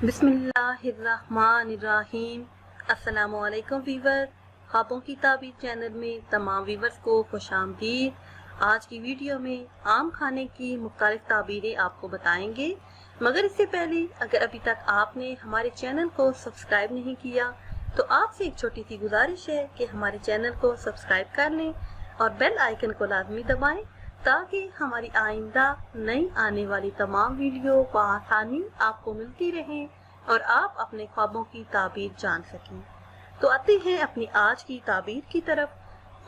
बिस्मिल्लाहिर्रहमानिर्रहीम। अस्सलामु अलैकुम वीवर। ख्वाबों की ताबीर चैनल में तमाम वीवर्स को खुशामदीद। आज की वीडियो में आम खाने की मुख्तलिफ ताबीरें आपको बताएंगे, मगर इससे पहले अगर अभी तक आपने हमारे चैनल को सब्सक्राइब नहीं किया तो आपसे एक छोटी सी गुजारिश है कि हमारे चैनल को सब्सक्राइब कर लें और बेल आइकन को लाजमी दबाएं ताकि हमारी आइंदा नई आने वाली तमाम वीडियो आसानी आपको मिलती रहें और आप अपने ख्वाबों की ताबीर जान सकें। तो आते हैं अपनी आज की ताबीर की तरफ।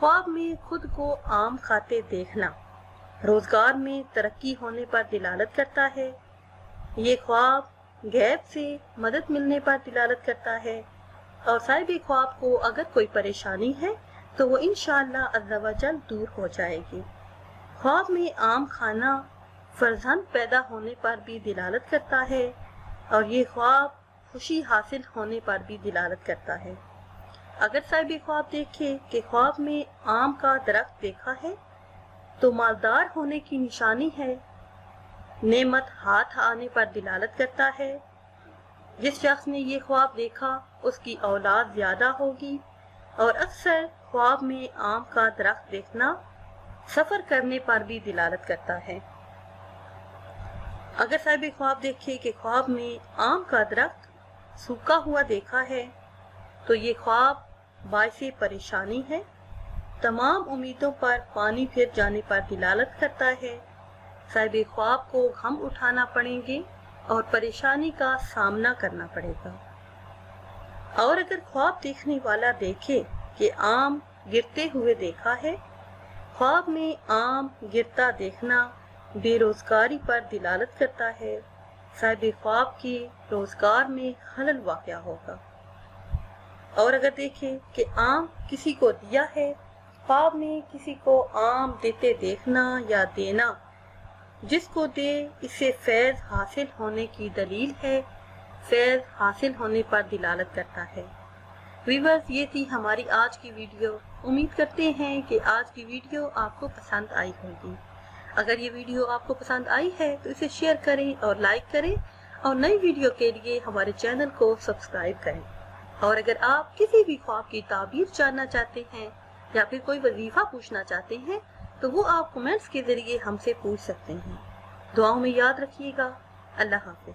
ख्वाब में खुद को आम खाते देखना रोजगार में तरक्की होने पर दिलालत करता है। ये ख्वाब गैब से मदद मिलने पर दिलालत करता है और साहिब ख्वाब को अगर कोई परेशानी है तो वो इंशाअल्लाह अज़्ज़ा व जल दूर हो जाएगी। ख्वाब में आम खाना फर्जंद पैदा होने पर भी दिलालत करता है और ये ख्वाब खुशी हासिल होने पर भी दिलालत करता है। अगर साहिब ख्वाब देखे कि ख्वाब में आम का दरख्त देखा है तो मालदार होने की निशानी है। नेमत हाथ आने पर दिलालत करता है। जिस शख्स ने ये ख्वाब देखा उसकी औलाद ज्यादा होगी। और अक्सर ख्वाब में आम का दरख्त देखना सफर करने पर भी दिलालत करता है। अगर साहिब ख्वाब देखे कि ख्वाब में आम का दरख्त सूखा हुआ देखा है तो ये ख्वाब बाइसे परेशानी है। तमाम उम्मीदों पर पानी फिर जाने पर दिलालत करता है। साहिब ख्वाब को गम उठाना पड़ेंगे और परेशानी का सामना करना पड़ेगा। और अगर ख्वाब देखने वाला देखे कि आम गिरते हुए देखा है, ख्वाब में आम गिरता देखना बेरोजगारी पर दिलालत करता है। साहिब ख्वाब के रोजगार में खलल वाक़या होगा। और अगर देखे कि आम किसी को दिया है, ख्वाब में किसी को आम देते देखना या देना, जिसको दे इससे फैज़ हासिल होने की दलील है, फैज़ हासिल होने पर दिलालत करता है। व्यूअर्स, ये थी हमारी आज की वीडियो। उम्मीद करते हैं कि आज की वीडियो आपको पसंद आई होगी। अगर ये वीडियो आपको पसंद आई है तो इसे शेयर करें और लाइक करें और नई वीडियो के लिए हमारे चैनल को सब्सक्राइब करें। और अगर आप किसी भी ख्वाब की ताबीर जानना चाहते हैं या फिर कोई वजीफा पूछना चाहते हैं तो वो आप कमेंट्स के जरिए हमसे पूछ सकते हैं। दुआओं में याद रखिएगा। अल्लाह हाफिज।